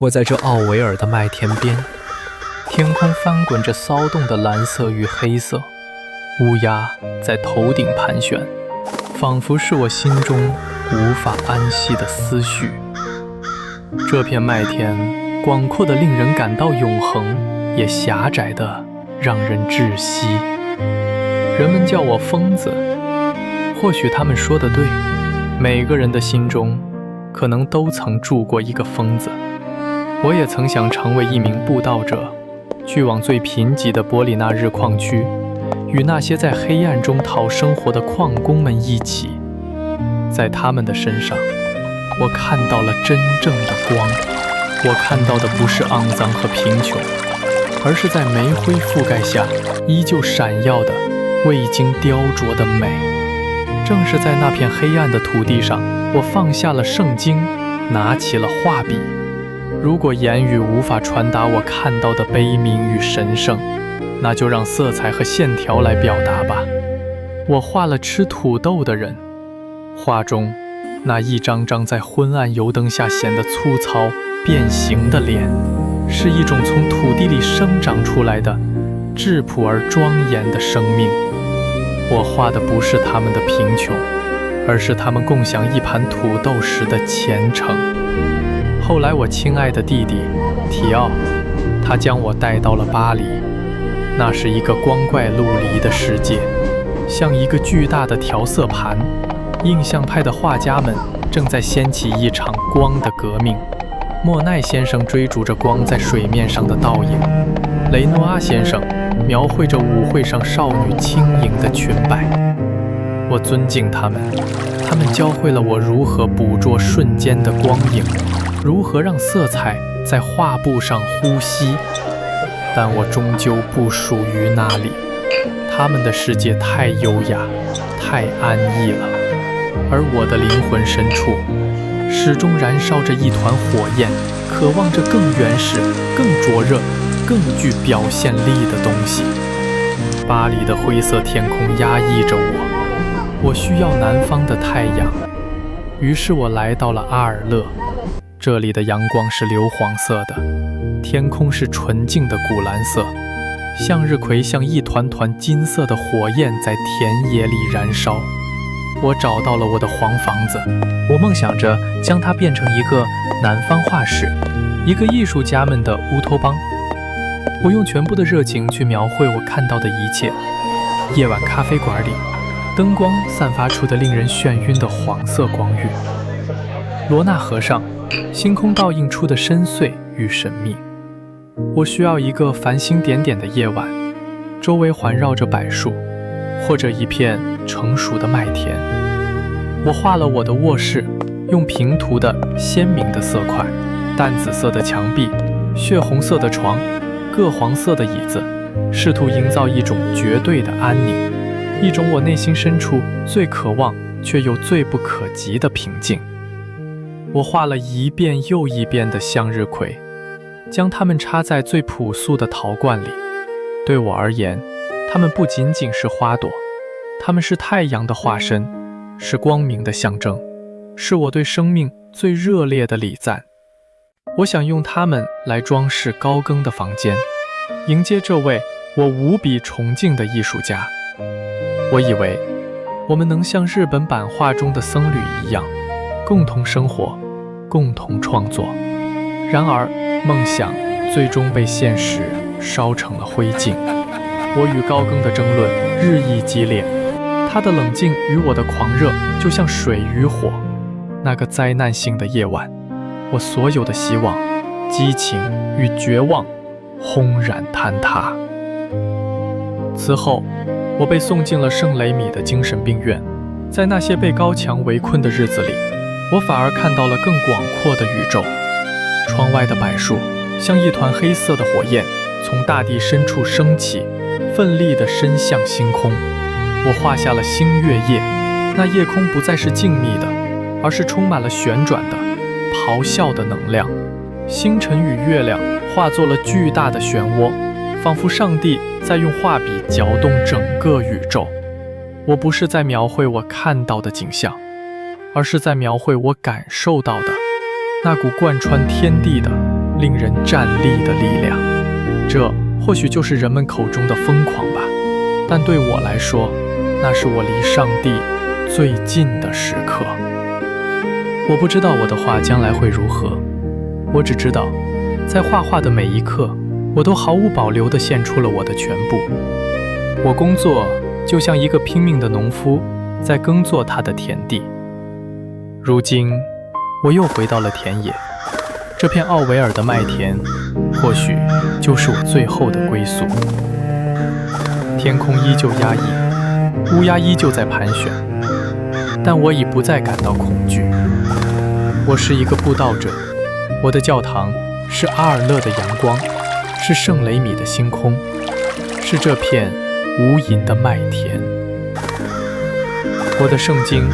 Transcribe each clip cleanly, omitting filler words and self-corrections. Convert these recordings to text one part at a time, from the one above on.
我在这奥维尔的麦田边，天空翻滚着骚动的蓝色与黑色，乌鸦在头顶盘旋，仿佛是我心中无法安息的思绪。这片麦田广阔的令人感到永恒，也狭窄的让人窒息。人们叫我疯子，或许他们说得对，每个人的心中可能都曾住过一个疯子。我也曾想成为一名布道者，去往最贫瘠的伯里纳日矿区，与那些在黑暗中讨生活的矿工们一起。在他们的身上，我看到了真正的光。我看到的不是肮脏和贫穷，而是在煤灰覆盖下依旧闪耀的未经雕琢的美。正是在那片黑暗的土地上，我放下了圣经，拿起了画笔。如果言语无法传达我看到的悲悯与神圣，那就让色彩和线条来表达吧。我画了吃土豆的人，画中那一张张在昏暗油灯下显得粗糙变形的脸，是一种从土地里生长出来的质朴而庄严的生命。我画的不是他们的贫穷，而是他们共享一盘土豆时的虔诚。后来我亲爱的弟弟提奥，他将我带到了巴黎。那是一个光怪陆离的世界，像一个巨大的调色盘。印象派的画家们正在掀起一场光的革命。莫奈先生追逐着光在水面上的倒影，雷诺阿先生描绘着舞会上少女轻盈的裙摆。我尊敬他们，他们教会了我如何捕捉瞬间的光影，如何让色彩在画布上呼吸。但我终究不属于那里，他们的世界太优雅，太安逸了，而我的灵魂深处始终燃烧着一团火焰，渴望着更原始、更灼热、更具表现力的东西。巴黎的灰色天空压抑着我需要南方的太阳。于是我来到了阿尔勒，这里的阳光是硫磺色的，天空是纯净的古蓝色，向日葵像一团团金色的火焰在田野里燃烧。我找到了我的黄房子，我梦想着将它变成一个南方画室，一个艺术家们的乌托邦。我用全部的热情去描绘我看到的一切。夜晚咖啡馆里，灯光散发出的令人眩晕的黄色光晕，罗纳河上星空倒映出的深邃与神秘。我需要一个繁星点点的夜晚，周围环绕着柏树，或者一片成熟的麦田。我画了我的卧室，用平涂的鲜明的色块，淡紫色的墙壁，血红色的床，各黄色的椅子，试图营造一种绝对的安宁，一种我内心深处最渴望却又最不可及的平静。我画了一遍又一遍的向日葵，将它们插在最朴素的陶罐里。对我而言，它们不仅仅是花朵，它们是太阳的化身，是光明的象征，是我对生命最热烈的礼赞。我想用它们来装饰高更的房间，迎接这位我无比崇敬的艺术家。我以为我们能像日本版画中的僧侣一样，共同生活，共同创作。然而梦想最终被现实烧成了灰烬。我与高更的争论日益激烈，他的冷静与我的狂热就像水与火。那个灾难性的夜晚，我所有的希望、激情与绝望轰然坍塌。此后我被送进了圣雷米的精神病院。在那些被高墙围困的日子里，我反而看到了更广阔的宇宙。窗外的柏树像一团黑色的火焰，从大地深处升起，奋力地伸向星空。我画下了星月夜，那夜空不再是静谧的，而是充满了旋转的、咆哮的能量。星辰与月亮化作了巨大的漩涡，仿佛上帝在用画笔搅动整个宇宙。我不是在描绘我看到的景象，而是在描绘我感受到的，那股贯穿天地的令人站立的力量。这或许就是人们口中的疯狂吧，但对我来说，那是我离上帝最近的时刻。我不知道我的画将来会如何，我只知道，在画画的每一刻，我都毫无保留地献出了我的全部。我工作就像一个拼命的农夫，在耕作他的田地。如今，我又回到了田野，这片奥维尔的麦田，或许就是我最后的归宿。天空依旧压抑，乌鸦依旧在盘旋，但我已不再感到恐惧。我是一个布道者，我的教堂是阿尔勒的阳光，是圣雷米的星空，是这片无垠的麦田。我的圣经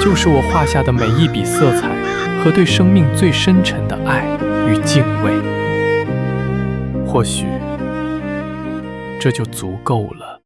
就是我画下的每一笔色彩和对生命最深沉的爱与敬畏。或许这就足够了。